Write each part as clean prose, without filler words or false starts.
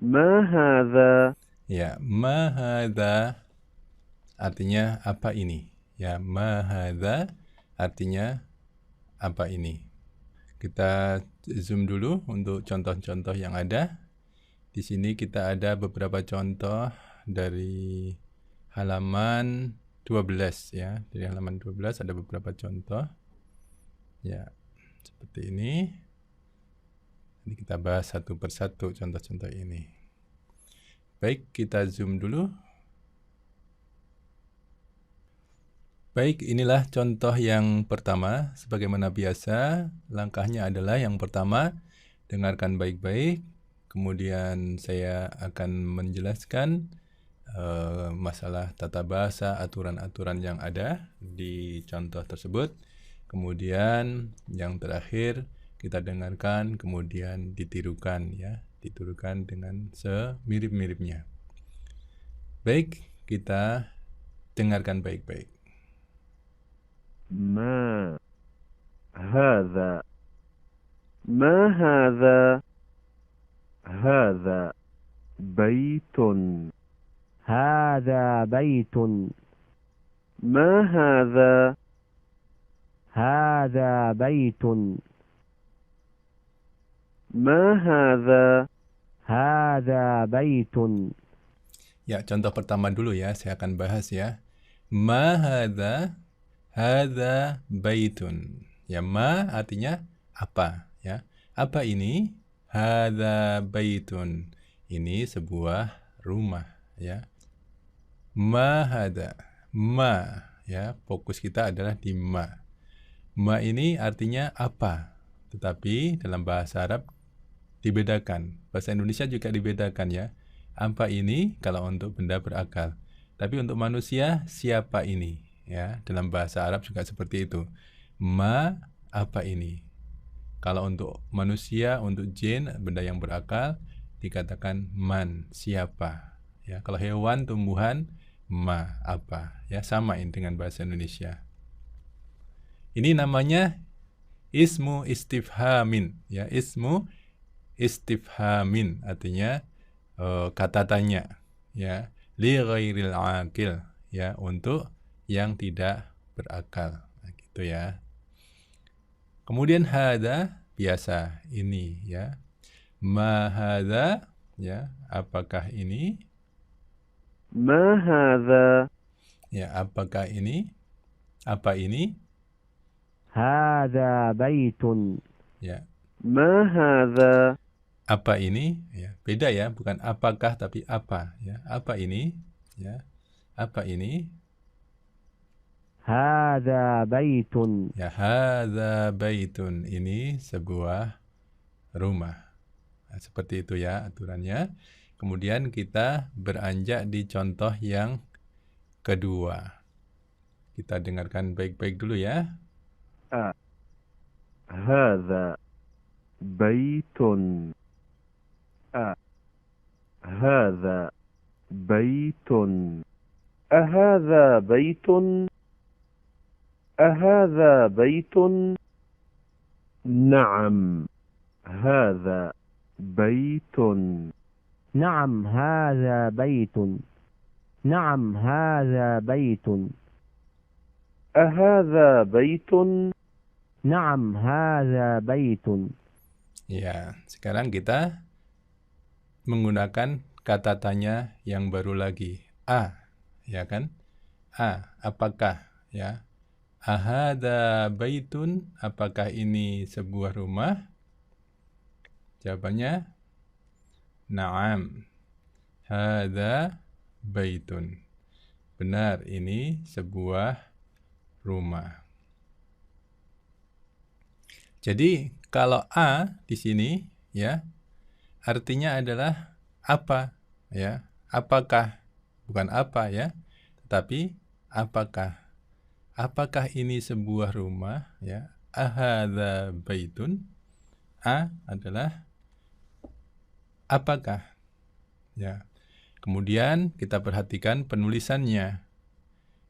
ما هذا Ya, ma hadza artinya apa ini? Ya, ma hadza artinya apa ini? Kita zoom dulu untuk contoh-contoh yang ada. Di sini kita ada beberapa contoh dari halaman 12 ya. Dari halaman 12 ada beberapa contoh. Ya, seperti ini. Nanti kita bahas satu persatu contoh-contoh ini. Baik, kita zoom dulu. Baik, inilah contoh yang pertama. Sebagaimana biasa, langkahnya adalah yang pertama, dengarkan baik-baik. Kemudian saya akan menjelaskan masalah tata bahasa, aturan-aturan yang ada di contoh tersebut. Kemudian yang terakhir, kita dengarkan, kemudian ditirukan ya. Ditirukan dengan semirip-miripnya. Baik, kita dengarkan baik-baik. ما هذا ما هذا هذا بيت هذا بيت. ما هذا هذا بيت. ما هذا هذا بيت. Ya, contoh pertama dulu ya, saya akan bahas ya. Ma hadza baitun. Ya, ma artinya apa ya. Apa ini? Hadza baitun. Ini sebuah rumah ya. Ma hadza. Ma ya, fokus kita adalah di ma. Ma ini artinya apa? Tetapi dalam bahasa Arab dibedakan. Bahasa Indonesia juga dibedakan ya. Apa ini kalau untuk benda berakal. Tapi untuk manusia, siapa ini? Ya, dalam bahasa Arab juga seperti itu. Ma, apa ini? Kalau untuk manusia, untuk jin, benda yang berakal, dikatakan man, siapa? Ya, kalau hewan, tumbuhan, ma, apa? Ya, sama ini dengan bahasa Indonesia. Ini namanya ismu istifhamin. Ya, ismu istifhamin artinya kata tanya ya, li ghairil aqil ya, untuk yang tidak berakal. Nah, gitu ya. Kemudian hadza biasa ini ya. Ma hadza ya, apakah ini? ما هذا Ya, apakah ini? Apa ini? هذا بيت. Ya, ما هذا apa ini? Ya, beda ya, bukan apakah tapi apa ya. Apa ini? Ya. Apa ini? هذا بيت. Ya, hadza baitun. Ini sebuah rumah. Nah, seperti itu ya aturannya. Kemudian kita beranjak di contoh yang kedua. Kita dengarkan baik-baik dulu ya. هذا بيت هذا بيت أهذا بيت أهذا بيت نعم هذا بيت نعم هذا بيت. نعم هذا بيت. أهذا بيت نعم هذا بيت. Ya, sekarang kita menggunakan kata tanya yang baru lagi. Ya kan? Apakah ya? Ahada baitun, apakah ini sebuah rumah? Jawabannya na'am. Hada baitun. Benar, ini sebuah rumah. Jadi kalau di sini ya artinya adalah apa ya? Apakah, bukan apa ya, tetapi apakah. Apakah ini sebuah rumah ya? Ahadza baitun. Adalah apakah ya. Kemudian kita perhatikan penulisannya.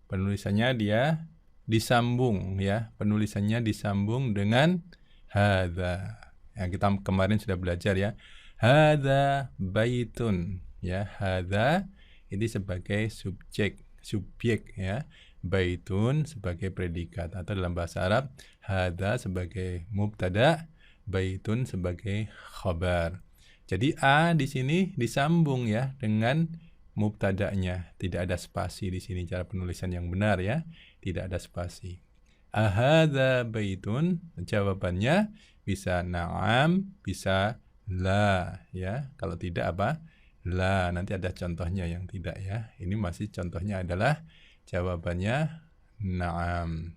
Penulisannya dia disambung ya. Penulisannya disambung dengan hadza. Yang kita kemarin sudah belajar ya. Hadza baitun, ya. Hadza ini sebagai subjek ya. Baitun sebagai predikat, atau dalam bahasa Arab hadza sebagai mubtada, baitun sebagai khabar. Jadi a di sini disambung ya dengan mubtada'nya, tidak ada spasi di sini cara penulisan yang benar ya, tidak ada spasi. Ahadza baitun, jawabannya bisa na'am, bisa la ya. Kalau tidak apa? La. Nanti ada contohnya yang tidak ya. Ini masih contohnya adalah jawabannya na'am.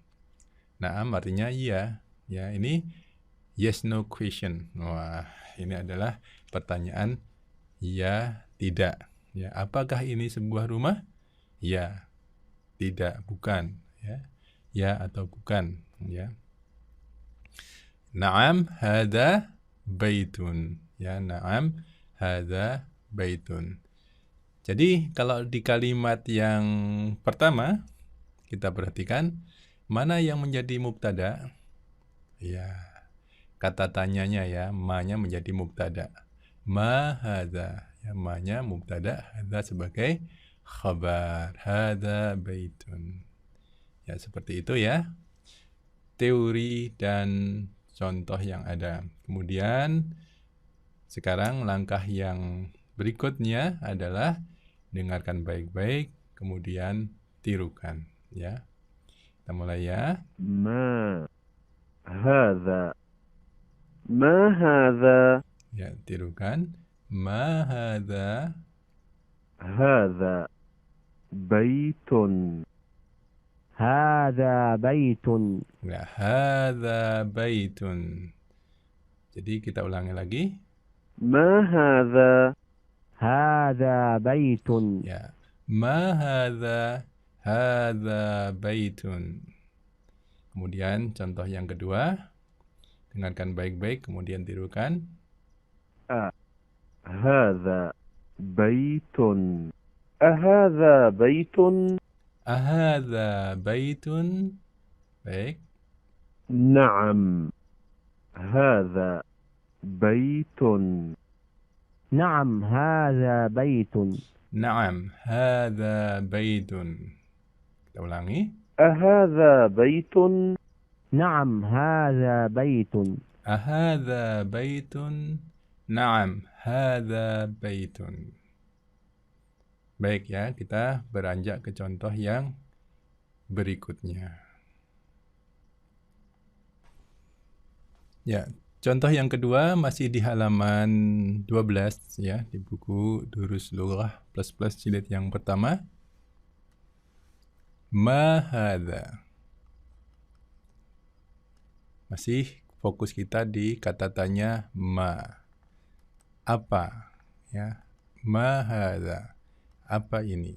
Na'am artinya iya ya. Ini yes no question. Wah, ini adalah pertanyaan ya tidak ya. Apakah ini sebuah rumah? Ya, tidak, bukan ya. Ya atau bukan ya. Na'am hadza baitun ya. Na'am hadza baitun. Jadi kalau di kalimat yang pertama kita perhatikan mana yang menjadi mubtada? Ya, kata tanyanya ya, ma-nya menjadi mubtada. Ma hadza, ya, ma-nya mubtada, hadza sebagai khabar. Hadza baitun. Ya, seperti itu ya. Teori dan contoh yang ada. Kemudian sekarang langkah yang berikutnya adalah dengarkan baik-baik, kemudian tirukan ya. Kita mulai ya. ما هذا ما هذا Ya, tirukan. Ma hadza. هذا بيت هذا بيت Ya, hadza baitun. Jadi kita ulangi lagi. ما هذا هذا بيت Ya. Ma hadza baitun. Kemudian contoh yang kedua. Dengarkan baik-baik kemudian tirukan. هذا بيت أهذا بيت Ahadza baitun. Baik. نعم هذا بيت نعم هذا بيت Naam, hadza baitun. Kita ulangi. أهذا بيت نعم هذا بيت Ahadza baitun. Naam, hadza baitun. Baik ya, kita beranjak ke contoh yang berikutnya. Ya, contoh yang kedua masih di halaman 12 ya, di buku Durus Lughah plus jilid yang pertama. Ma hadza. Masih fokus kita di kata tanya ma. Apa ya? Ma hadza. Apa ini?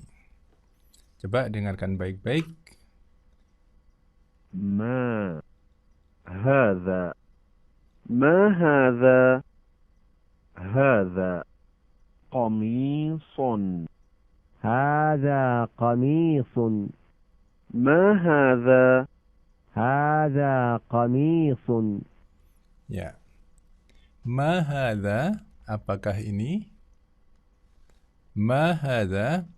Coba dengarkan baik-baik. ما هذا ما هذا هذا قميص هذا قميص ما هذا هذا قميص Ya. Ma hadza, apakah ini? Ma hadza,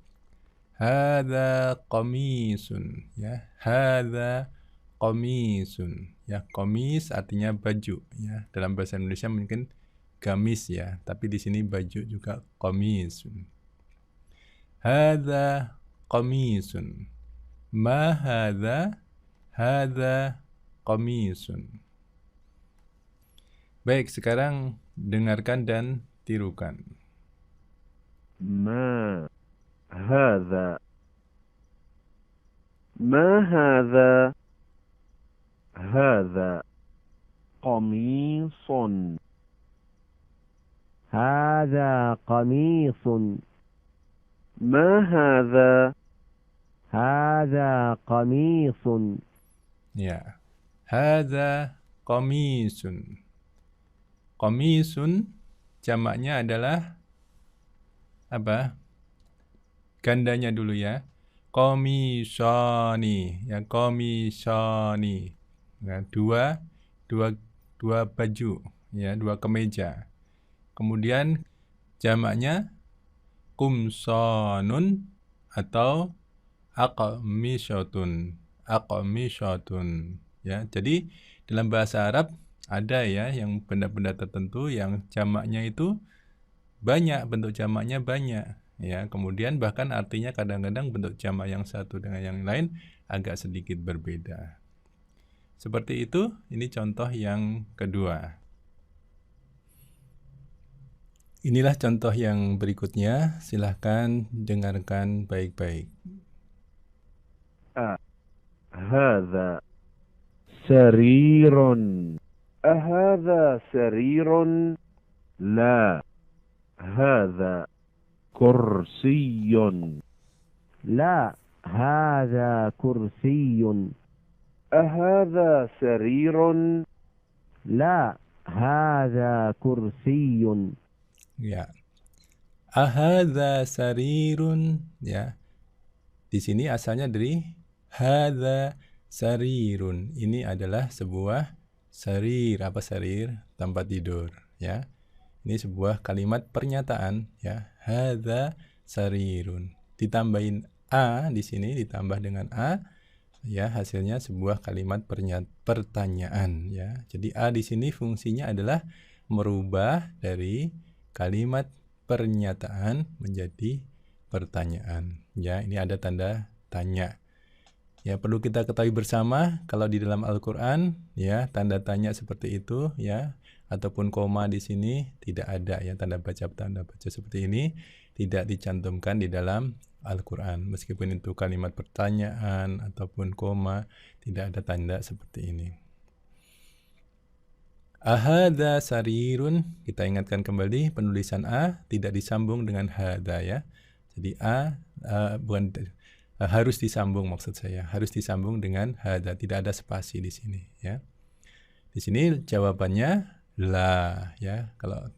hadza qamisun ya. Hadza qamisun ya. Qamis artinya baju ya. Dalam bahasa Indonesia mungkin gamis ya, tapi di sini baju juga qamisun. Hadza qamisun. Ma hadza, hadza qamisun. Baik, sekarang dengarkan dan tirukan. ما هذا ما هذا هذا قميص هذا قميص ما هذا هذا قميص Ya. Hadza qamisun. Qamisun jamaknya adalah apa? Gandanya dulu ya. Qamisani ya, qamisani. Ya, dua baju ya, dua kemeja. Kemudian jamaknya kumsanun atau aqmisyatun. Aqmisyatun. Ya, jadi dalam bahasa Arab ada ya yang benda-benda tertentu yang jamaknya itu banyak, bentuk jamaknya banyak. Ya, kemudian bahkan artinya kadang-kadang bentuk jamak yang satu dengan yang lain agak sedikit berbeda. Seperti itu, ini contoh yang kedua. Inilah contoh yang berikutnya, silahkan dengarkan baik-baik. هذا سرير أهذا سرير لا هذا كرسي لا هذا كرسي أهذا سرير لا هذا كرسي Ya. Ahadza sarirun, ya. Di sini asalnya dari hadza sarirun. Ini adalah sebuah sarir, apa sarir? Tempat tidur, ya. Ini sebuah kalimat pernyataan, ya. Hadza sarirun. Ditambahin a di sini, ditambah dengan a, ya, hasilnya sebuah kalimat pertanyaan, ya. Jadi a di sini fungsinya adalah merubah dari kalimat pernyataan menjadi pertanyaan. Ya, ini ada tanda tanya. Ya, perlu kita ketahui bersama kalau di dalam Al-Qur'an ya, tanda tanya seperti itu ya, ataupun koma di sini tidak ada ya, tanda baca seperti ini tidak dicantumkan di dalam Al-Qur'an. Meskipun itu kalimat pertanyaan ataupun koma, tidak ada tanda seperti ini. Ahadza sarirun, kita ingatkan kembali penulisan a tidak disambung dengan hadza ya. Jadi a bukan harus disambung, maksud saya harus disambung dengan hadza, tidak ada spasi di sini ya. Di sini jawabannya la ya. Kalau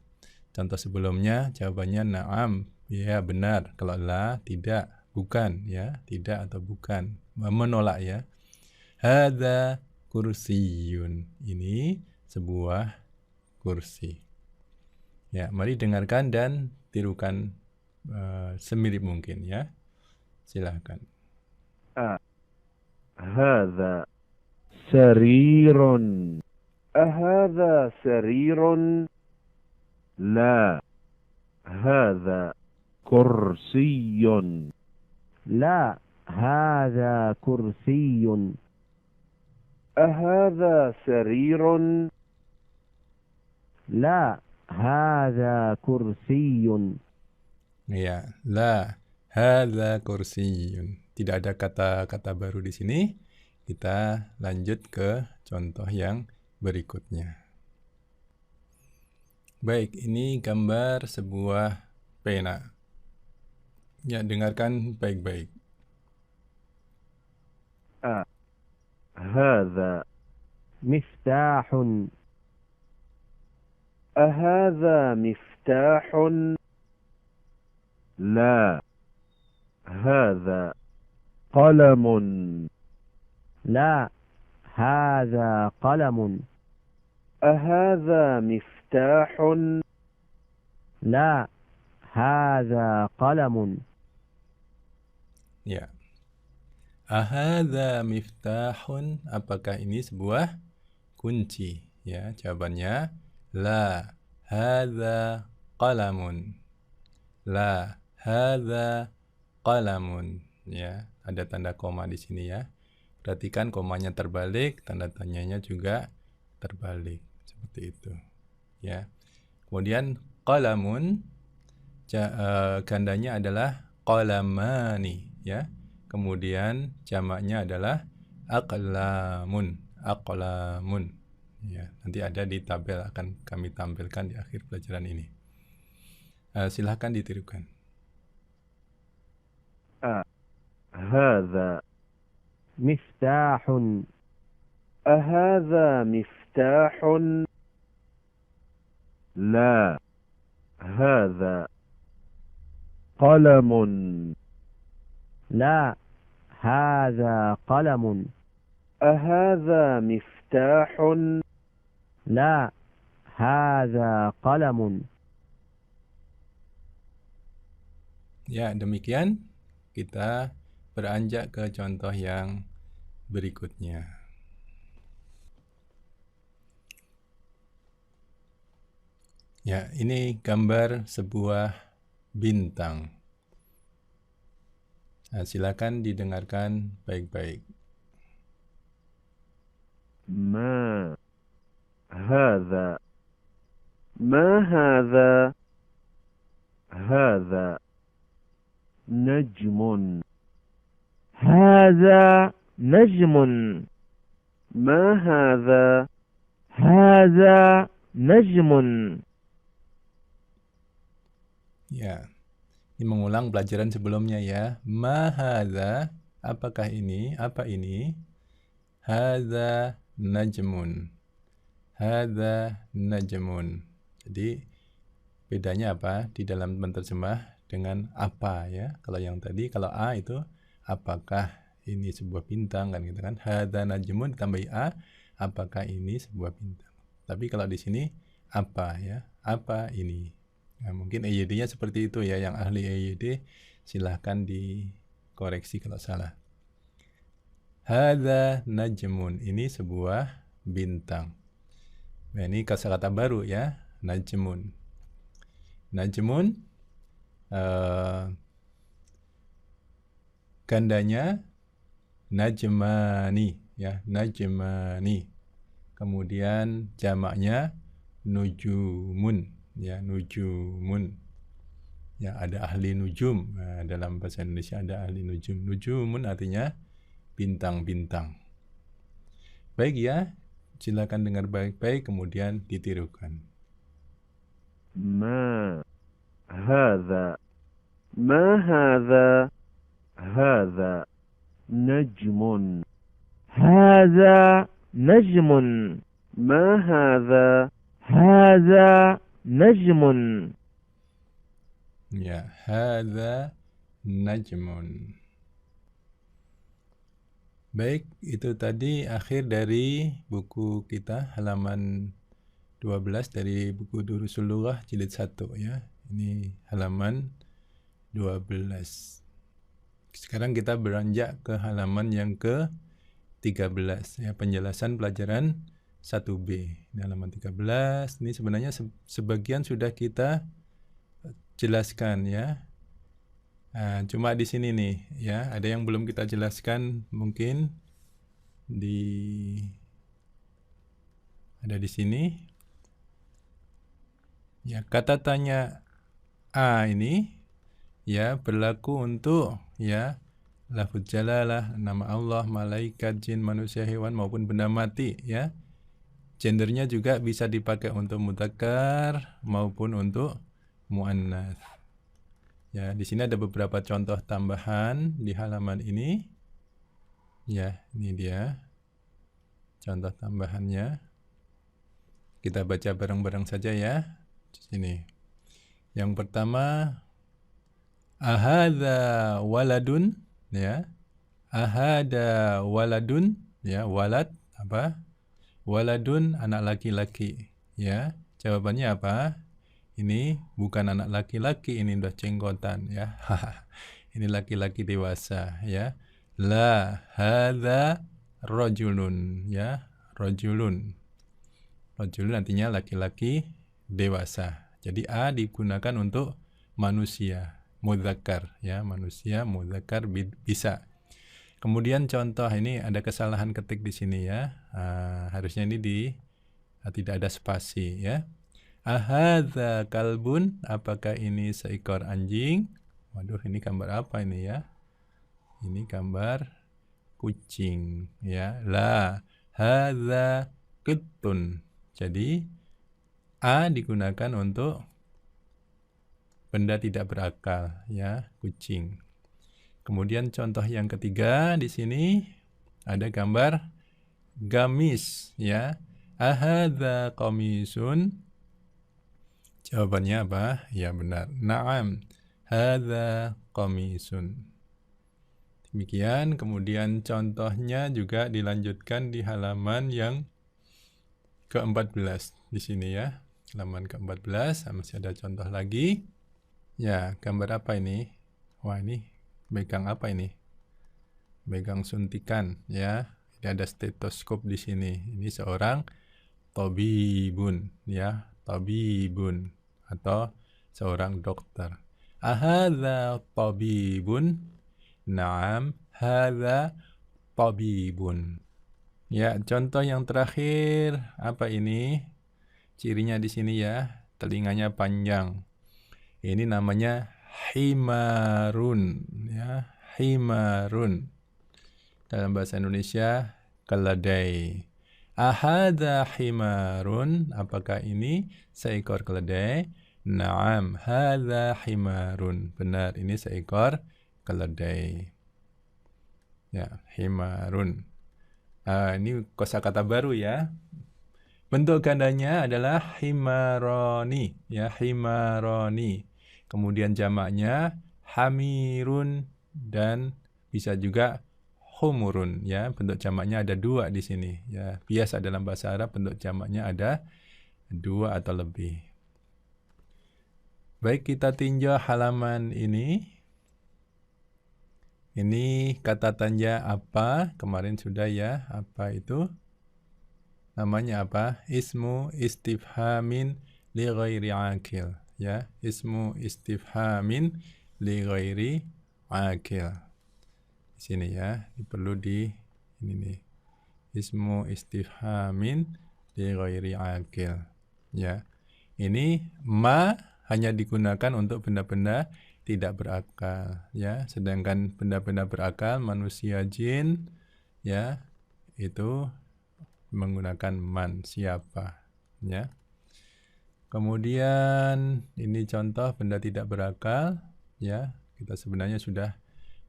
contoh sebelumnya jawabannya na'am, ya benar. Kalau la tidak, bukan ya, tidak atau bukan, menolak ya. Hadza kursiyun, ini sebuah kursi. Ya, mari dengarkan dan tirukan semirip mungkin ya. Silakan. هذا سرير أهذا سرير لا هذا كرسي لا هذا كرسي أهذا سرير لا هذا كرسي Ya, la hadza kursiyun. Tidak ada kata-kata baru di sini. Kita lanjut ke contoh yang berikutnya. Baik, ini gambar sebuah pena. Ya, dengarkan baik-baik. هذا مفتاح أهذا مفتاح لا هذا قلم لا هذا قلم أهذا مفتاح لا هذا قلم Ya. Ahadza miftahun, apakah ini sebuah kunci? Ya, jawabannya la hadza qalamun. La hadza qalamun. Ya, ada tanda koma di sini ya. Perhatikan komanya terbalik, tanda tanyanya juga terbalik seperti itu. Ya. Kemudian qalamun gandanya adalah qalamani ya. Kemudian jamaknya adalah aqlamun. Aqlamun. Ya, nanti ada di tabel, akan kami tampilkan di akhir pelajaran ini. Silahkan ditirukan. هذا مفتاح أهذا مفتاح لا هذا قلم لا هذا قلم أهذا مفتاح لا هذا قلم Ya, demikian kita beranjak ke contoh yang berikutnya. Ya, ini gambar sebuah bintang. Nah, silakan didengarkan baik-baik. ما هذا ما هذا هذا نجم هذا نجم ما هذا هذا نجم Ya, ini mengulang pelajaran sebelumnya ya. Ma hadza, apakah ini? Apa ini? Hadza najmun. Hadza najmun. Jadi bedanya apa di dalam menerjemah dengan apa ya? Kalau yang tadi, kalau a itu apakah ini sebuah bintang kan gitu kan? Hadza najmun ditambahi a, apakah ini sebuah bintang? Tapi kalau di sini apa ya? Apa ini? Nah, mungkin EYD-nya seperti itu ya, yang ahli EYD silahkan dikoreksi kalau salah. Hadza najmun, ini sebuah bintang. Nah, ini kosakata baru ya, najmun. Najmun gandanya najmani ya, najmani. Kemudian jamaknya nujumun. Ya, nujumun. Ya, ada ahli nujum. Nah, dalam bahasa Indonesia ada ahli nujum. Nujumun artinya bintang-bintang. Baik ya, silakan dengar baik-baik kemudian ditirukan. ما هذا ما هذا هذا نجم هذا نجم ما هذا هذا نجم Ya, hadza najmun. Baik, itu tadi akhir dari buku kita halaman 12 dari buku Durusul Lughah jilid 1 ya. Ini halaman 12. Sekarang kita beranjak ke halaman yang ke-13 ya, penjelasan pelajaran 1B. Ini halaman 13. Ini sebenarnya sebagian sudah kita jelaskan ya. Nah, cuma di sini nih ya, ada yang belum kita jelaskan, mungkin ada di sini. Ya, kata tanya A ini ya berlaku untuk ya lafuz jalalah, nama Allah, malaikat, jin, manusia, hewan maupun benda mati ya. Gendernya juga bisa dipakai untuk mudzakkar maupun untuk muannats. Ya, di sini ada beberapa contoh tambahan di halaman ini. Ya, ini dia contoh tambahannya. Kita baca bareng-bareng saja ya. Di sini. Yang pertama, ahadza waladun ya. Ahada waladun ya, walad apa? Waladun anak laki-laki ya. Jawabannya apa? Ini bukan anak laki-laki, ini udah jenggotan ya. Ini laki-laki dewasa ya. La hadza rajulun ya. Rajulun. Rajulun artinya laki-laki dewasa. Jadi A digunakan untuk manusia, mudzakkar ya, manusia mudzakkar bisa. Kemudian contoh ini ada kesalahan ketik di sini ya. Harusnya ini tidak ada spasi ya. Ahadza kalbun, apakah ini seekor anjing? Waduh, ini gambar apa ini ya? Ini gambar kucing ya. La hadza qittun. Jadi A digunakan untuk benda tidak berakal ya, kucing. Kemudian contoh yang ketiga di sini ada gambar gamis ya. Ahadza qamisun. Jawabannya apa? Ya benar. Naam. Hadza qamisun. Demikian, kemudian contohnya juga dilanjutkan di halaman yang ke-14 di sini ya. Halaman ke-14 masih ada contoh lagi. Ya, gambar apa ini? Wah, ini megang apa ini? Megang suntikan ya. Ini ada stetoskop di sini. Ini seorang tabibun ya, tabibun atau seorang dokter. Ahadza tabibun? Naam, hadza tabibun. Ya, contoh yang terakhir apa ini? Cirinya di sini ya, telinganya panjang. Ini namanya himarun ya, himarun. Dalam bahasa Indonesia keledai. Ahadza himarun? Apakah ini seekor keledai? Naam, hadza himarun. Benar, ini seekor keledai. Ya, himarun. Ini kosakata baru ya. Bentuk gandanya adalah himaroni ya, himaroni. Kemudian jamaknya hamirun dan bisa juga humurun ya. Bentuk jamaknya ada 2 di sini ya. Biasa dalam bahasa Arab bentuk jamaknya ada 2 atau lebih. Baik, kita tinjau halaman ini. Ini kata tanya apa? Kemarin sudah ya. Apa itu? Namanya apa? Ismu istifhamin li ghairi akil ya. Ismu istifhamin li ghairi akil. Di sini ya, ini perlu di ini nih. Ismu istifhamin li ghairi akil ya. Ini ma hanya digunakan untuk benda-benda tidak berakal ya, sedangkan benda-benda berakal manusia, jin ya, itu menggunakan man, siapa ya. Kemudian ini contoh benda tidak berakal ya, kita sebenarnya sudah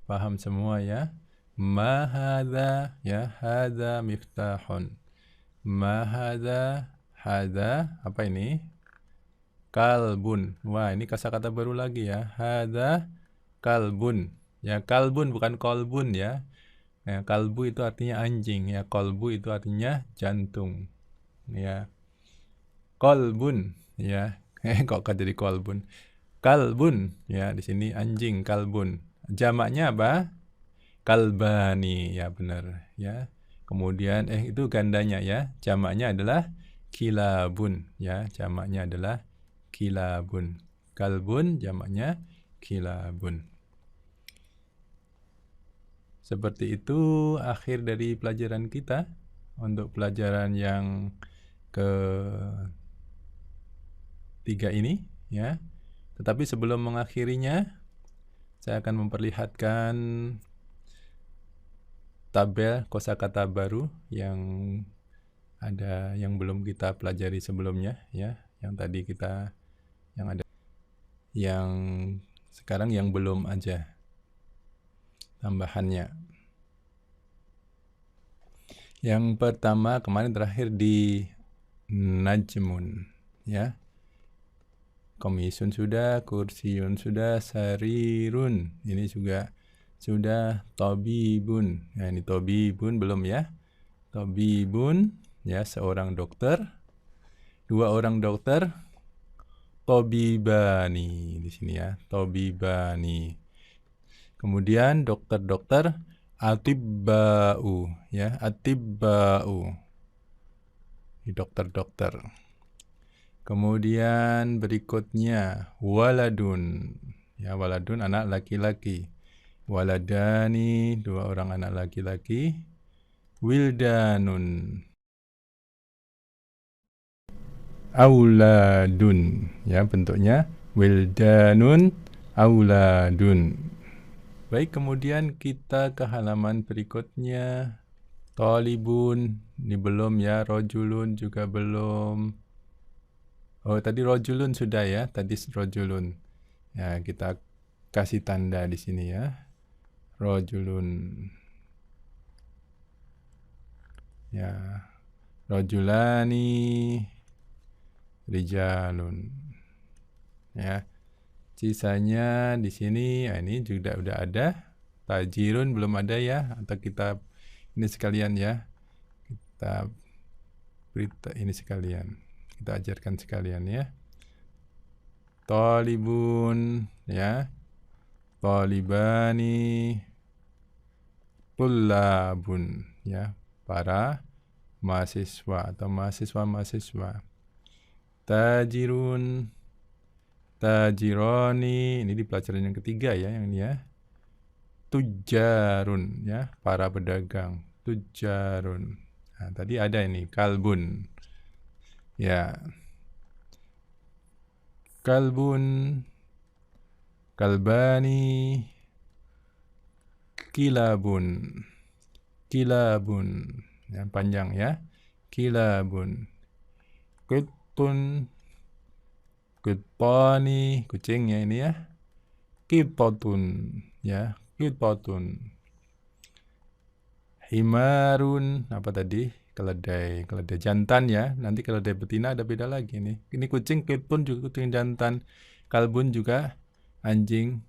paham semua ya. Ma hadza ya, hadza miftahun. Ma hadza, hadza apa ini? Kalbun. Wah, ini kosakata baru lagi ya. Hadza kalbun. Ya, kalbun bukan kolbun ya. Ya, kalbu itu artinya anjing ya. Kolbu itu artinya jantung. Ya. Kolbun ya. Kok jadi kolbun? Kalbun ya, di sini anjing, kalbun. Jamaknya apa? Kalbani ya, benar ya. Kemudian itu gandanya ya. Jamaknya adalah kilabun ya. Jamaknya adalah kilabun. Kalbun jamaknya kilabun. Seperti itu akhir dari pelajaran kita. Untuk pelajaran yang ke-3 ini ya. Tetapi sebelum mengakhirinya, saya akan memperlihatkan tabel kosakata baru yang ada, yang belum kita pelajari sebelumnya ya. Yang tadi kita yang ada, yang sekarang yang belum aja tambahannya. Yang pertama kemarin terakhir di najmun ya. Komisun sudah, kursiyun sudah, sarirun ini juga sudah, tabibun. Ya, ini tabibun belum ya. Tabibun ya, seorang dokter. 2 orang dokter. Tabibani di sini ya, tabibani. Kemudian dokter-dokter, atibba'u ya, atibba'u. Ini dokter-dokter. Kemudian berikutnya waladun. Ya, waladun anak laki-laki. Waladani 2 orang anak laki-laki. Wildanun. Auladun ya, bentuknya wildanun, auladun. Baik, kemudian kita ke halaman berikutnya. Talibun ini belum ya, rojulun juga belum. Oh, tadi rojulun sudah ya, tadi rojulun. Ya, kita kasih tanda di sini ya. Rojulun. Ya. Rojulani, rijalun. Ya. Sisanya di sini, ini juga udah ada. Tajirun belum ada ya, atau kita ini sekalian ya. Kita berita ini sekalian. Kita ajarkan sekalian ya. Talibun ya. talibani, tullabun, ya, para mahasiswa atau mahasiswa-mahasiswa. Tajirun, tajironi, ini di pelajaran yang ketiga ya, yang ini ya. Tujarun, ya, para pedagang. Tujarun. Nah, tadi ada ini kalbun, ya. Kalbun, kalbani, kilabun, kilabun, yang panjang ya. Kilabun, kitun, kitani, kucing ya ini ya. Kitotun, ya. Kitotun. Himarun, apa tadi? Keledai, keledai jantan ya. Nanti keledai betina ada beda lagi nih. Ini kucing, kitun juga kucing jantan. Kalbun juga anjing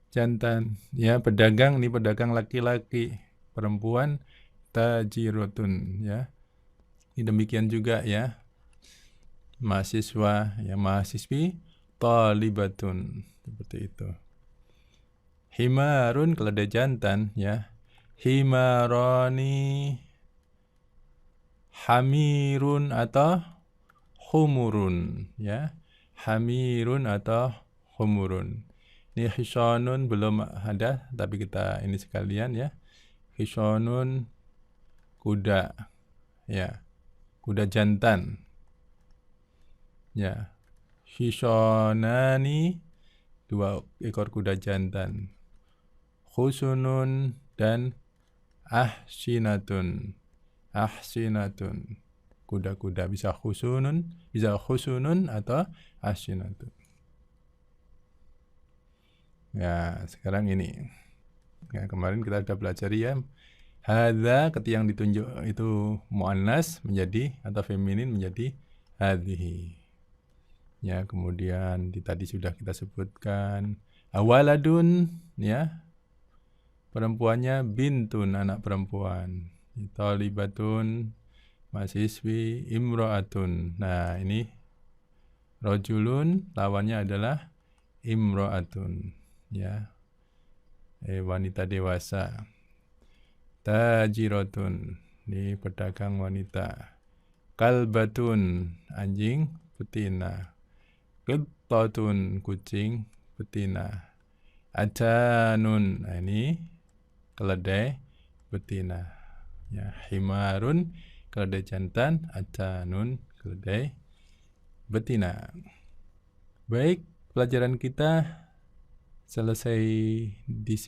jantan. Ya, pedagang nih, pedagang laki-laki. Perempuan, tajirotun ya. Ini demikian juga ya. Mahasiswa, ya, mahasiswi, talibatun, seperti itu. Himarun, keledai jantan ya. Himaroni, hamirun atau humurun ya. Hamirun atau humurun. Ini hisonun belum ada, tapi kita ini sekalian ya. Hisonun, kuda ya. Kuda jantan ya. Hisonani, 2 ekor kuda jantan. Khusunun dan ahsinatun. Ahsinatun, kuda-kuda, bisa khusunun atau ahsinatun. Ya, sekarang ini. Ya, kemarin kita sudah pelajari ya. Hadza ketika yang ditunjuk itu muannas menjadi atau feminin menjadi hadhihi. Ya, kemudian tadi sudah kita sebutkan awaladun ya. Perempuannya bintun, anak perempuan. Talibatun, mahasiswi, imro'atun. Nah, ini rojulun, lawannya adalah imro'atun. Ya, wanita dewasa. Tajirotun, ini pedagang wanita. Kalbatun, anjing betina. Qittatun, kucing betina. Ajanun, nah ini keledai betina. Ya, himarun, keledai jantan. Ajanun, keledai betina. Baik, pelajaran kita selesai di sini.